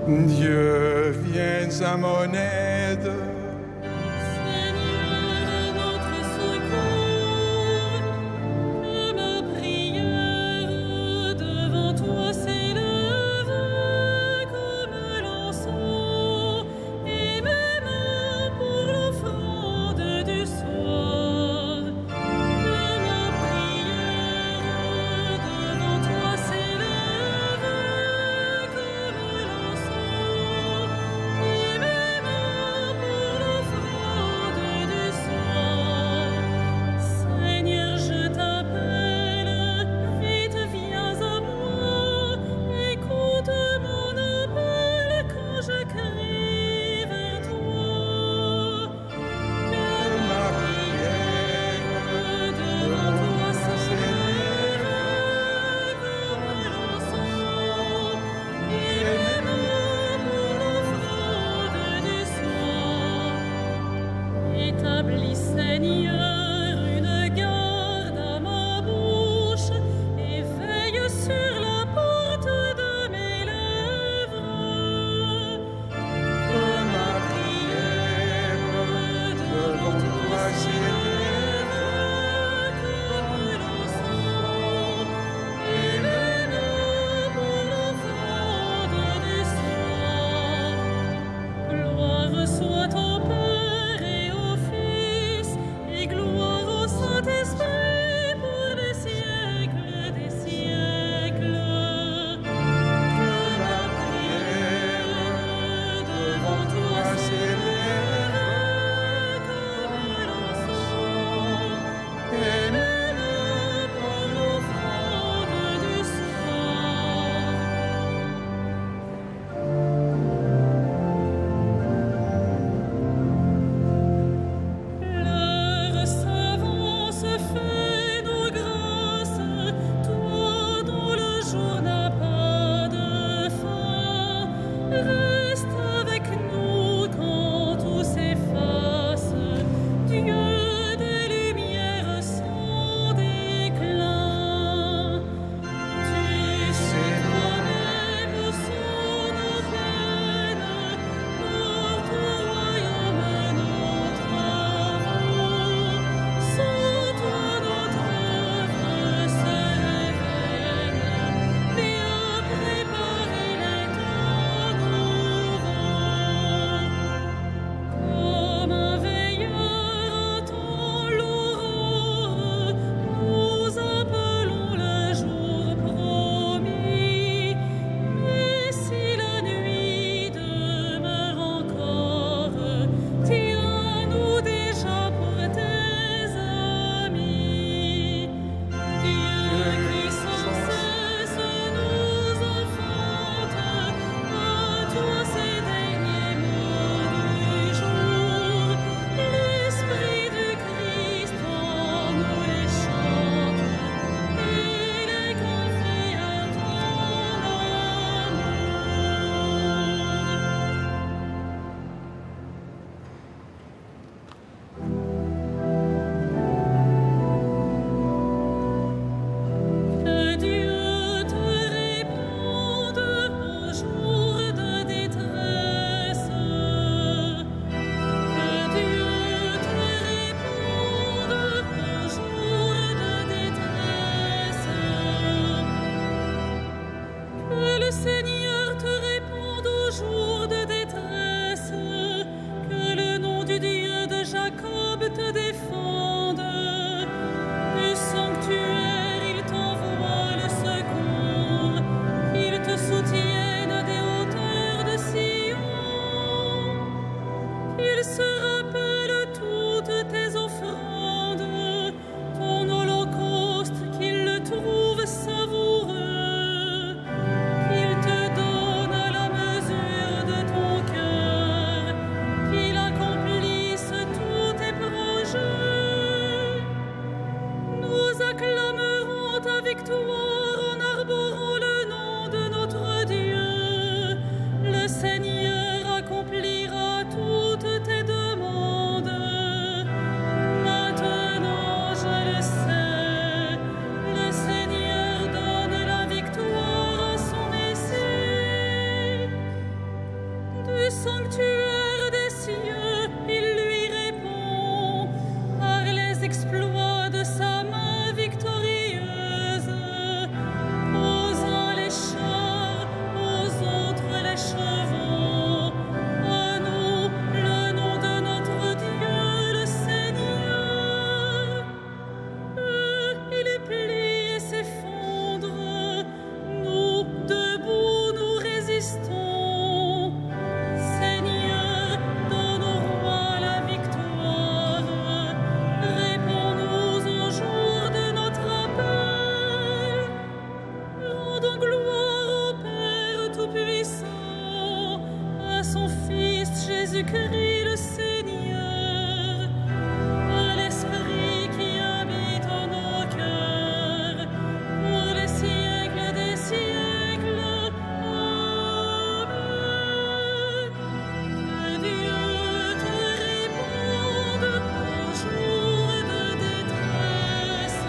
Dieu, viens à mon aide. Seigneur, notre secours, que ma prière devant toi s'élève comme l'encens, et mes mains pour l'offrande du soir. Que ma prière devant toi s'élève comme l'encens, et mes mains pour sanctuaire des cieux, il lui répond par les exploits de sa main victorieuse. Aux uns les chars, aux autres les chevaux. À nous, le nom de notre Dieu, le Seigneur. Et les plis s'effondrent, nous, debout, nous résistons. Seigneur, donne au roi la victoire. Réponds-nous au jour de notre appel. Rendons gloire au Père Tout-Puissant, à son Fils Jésus-Christ le Seigneur, à l'Esprit qui habite en nos cœurs, pour les siècles des siècles. Amen. Que Dieu te réponde au jour de détresse.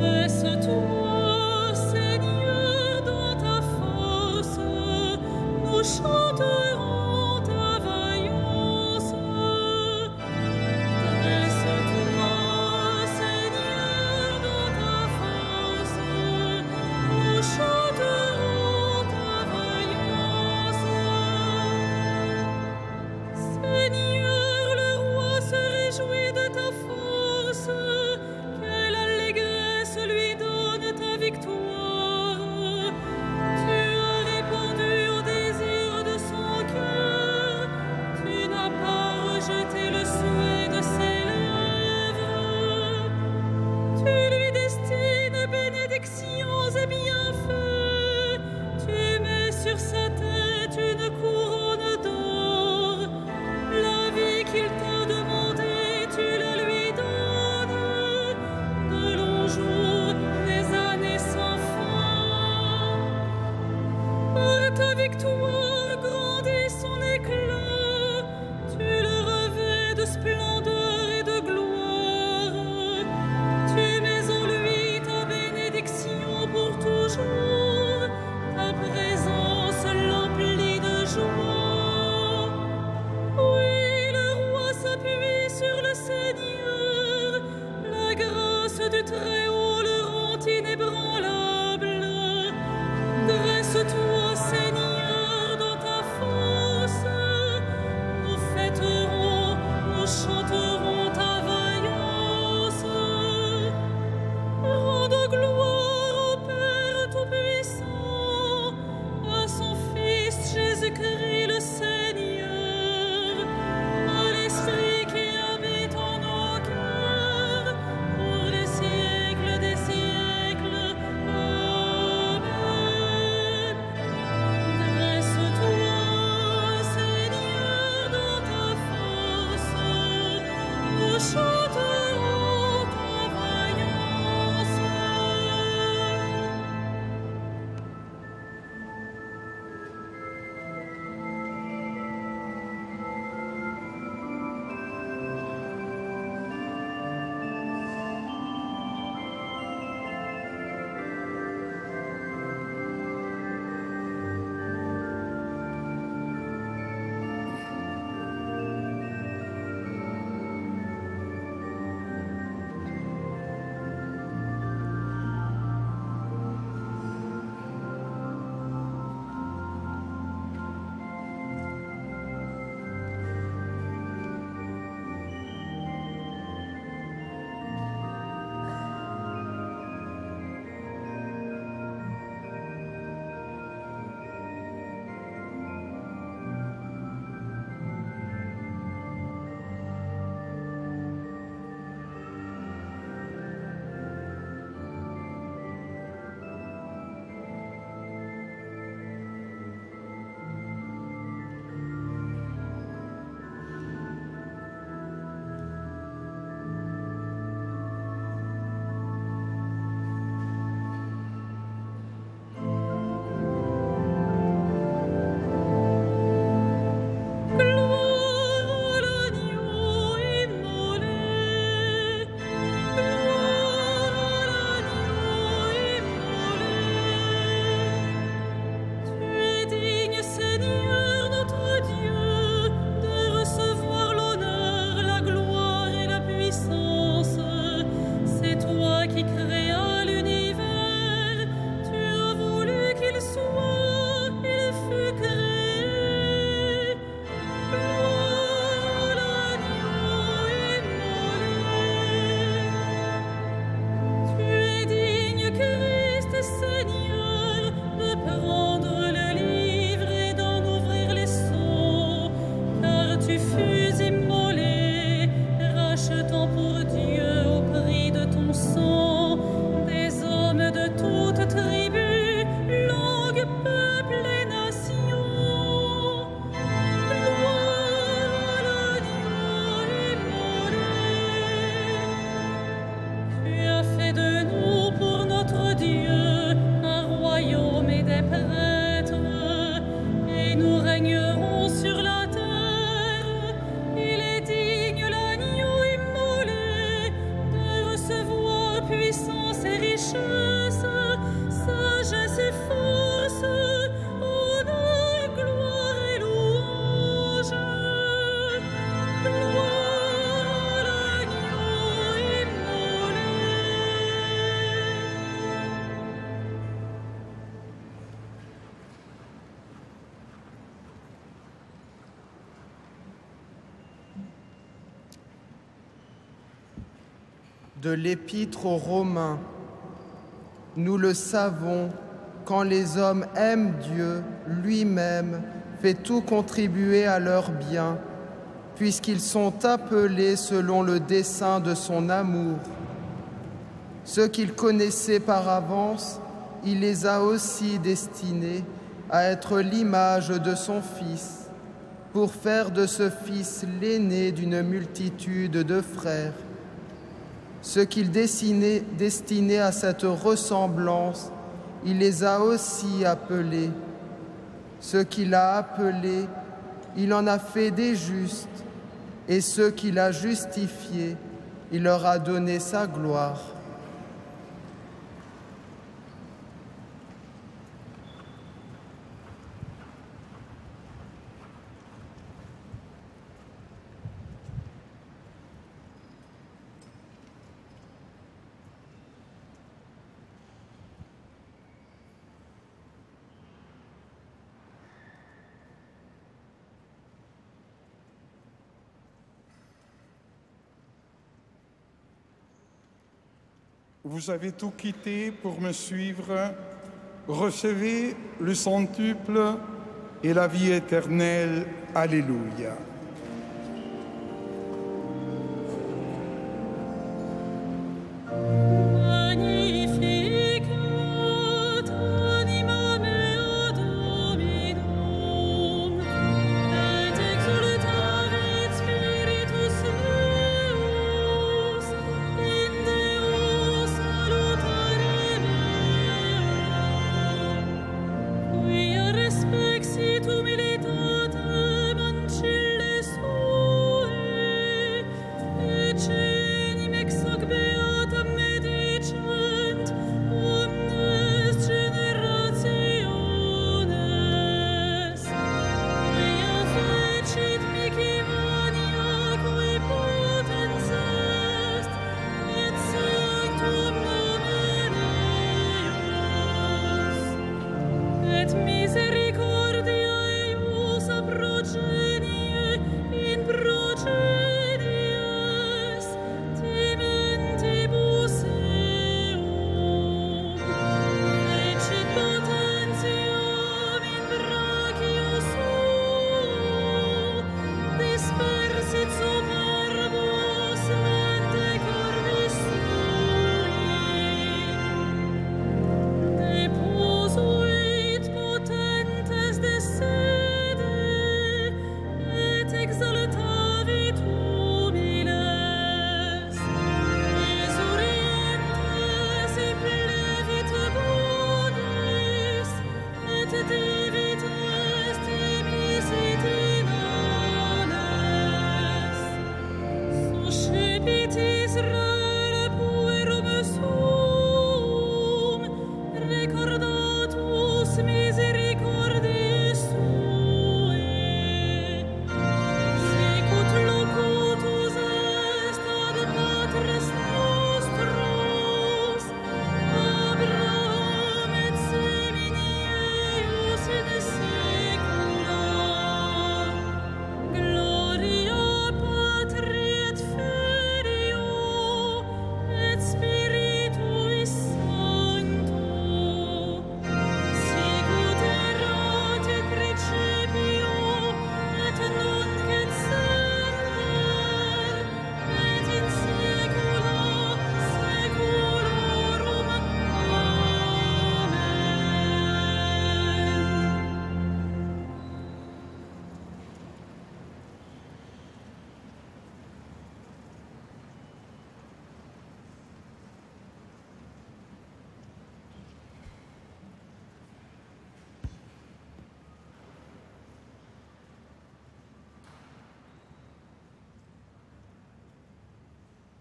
Dresse-toi, Seigneur, dans ta force, nous chanterons ta vaillance. Dresse-toi, Seigneur, dans ta force, nous chanterons ta vaillance. Seigneur, le roi se réjouit de ta force, quelle allégresse lui donne ta victoire. Tu as répondu au désir de son cœur, tu n'as pas rejeté le souhait de ses lèvres. Tu lui destines bénédictions et bienfaits, tu mets sur sa tête une couronne d'or. La vie qu'il t'a demandée, tu la lui donnes. De longs jours, des années sans fin. Par ta victoire grandit son éclat. Tu le revêts de splendeur et de gloire. Tu mets en lui ta bénédiction pour toujours. Ta présence l'emplit de joie. Oui, le roi s'appuie sur le Seigneur. La grâce du Très-Haut le rend inébranlable. Dresse-toi, Seigneur, dans ta force. Nous fêterons, nous chanterons ta vaillance. Rendons gloire au Père Tout-Puissant, à son Fils Jésus-Christ le Seigneur, à l'Esprit qui habite en nos cœurs, pour les siècles des siècles. Amen. Dresse-toi, Seigneur. de l'Épître aux Romains. Nous le savons, quand les hommes aiment Dieu, lui-même fait tout contribuer à leur bien, puisqu'ils sont appelés selon le dessein de son amour. Ceux qu'il connaissait par avance, il les a aussi destinés à être l'image de son Fils, pour faire de ce Fils l'aîné d'une multitude de frères. Ceux qu'il destinait à cette ressemblance, il les a aussi appelés. Ceux qu'il a appelés, il en a fait des justes, et ceux qu'il a justifiés, il leur a donné sa gloire. Vous avez tout quitté pour me suivre. Recevez le centuple et la vie éternelle. Alléluia.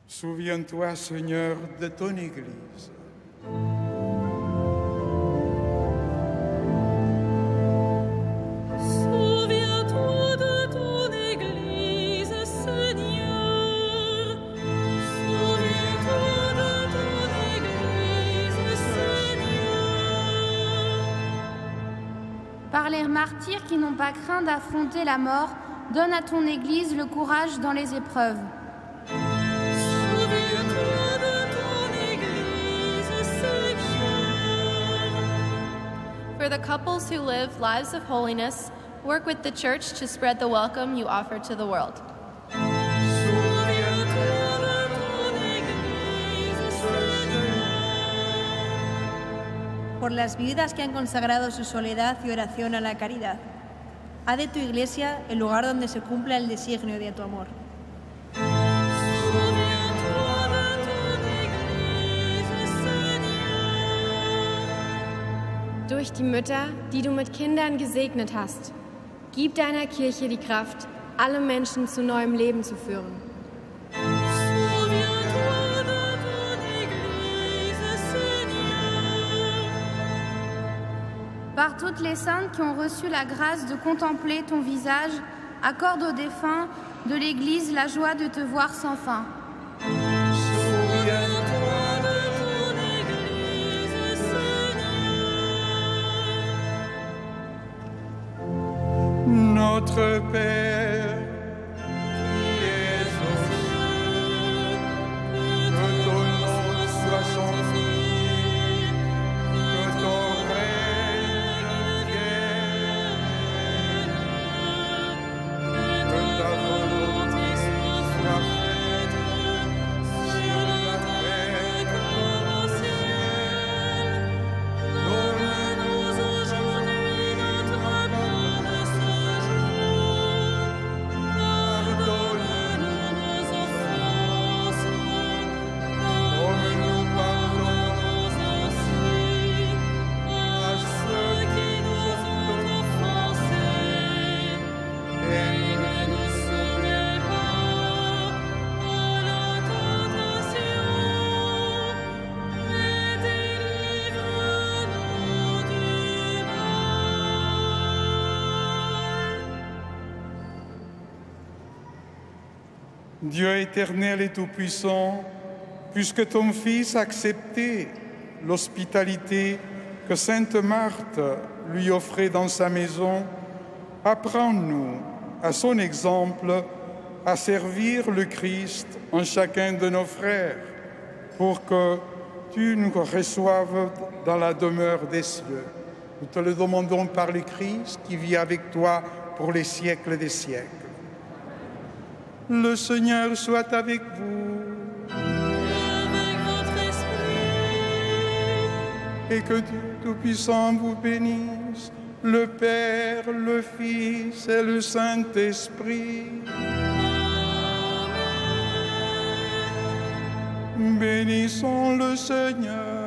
Souviens-toi, Seigneur, de ton Église. Souviens-toi de ton Église, Seigneur. Souviens-toi de ton Église, Seigneur. Par les martyrs qui n'ont pas craint d'affronter la mort, donne à ton Église le courage dans les épreuves. Souviens-toi de the couples who live lives of holiness, work with the church to spread the welcome you offer to the world. Por las viudas que han consagrado su soledad y oración a la caridad. Haz de tu iglesia el lugar donde se cumpla el designio de tu amor. Durch die Mütter, die du mit Kindern gesegnet hast, gib deiner Kirche die Kraft, alle Menschen zu neuem Leben zu führen. Par toutes les saintes qui ont reçu la grâce de contempler ton visage, accorde aux défunts de l'Église la joie de te voir sans fin. Notre Père, qui es aux cieux, que ton nom soit sanctifié, que ton règne vienne, que ta volonté soit faite sur la terre comme au ciel. Donne-nous aujourd'hui notre pain de ce jour. Pardonne-nous nos offenses, comme nous pardonnons aussi à ceux qui nous ont offensés. Et ne nous soumets pas à la tentation, mais délivre-nous du mal. Dieu éternel et tout-puissant, puisque ton Fils a accepté l'hospitalité que Sainte Marthe lui offrait dans sa maison, apprends-nous, à son exemple, à servir le Christ en chacun de nos frères, pour que tu nous reçoives dans la demeure des cieux. Nous te le demandons par le Christ qui vit avec toi pour les siècles des siècles. Le Seigneur soit avec vous. Avec votre esprit, Et que Dieu Tout-Puissant vous bénisse, le Père, le Fils et le Saint-Esprit. Bénissons le Seigneur.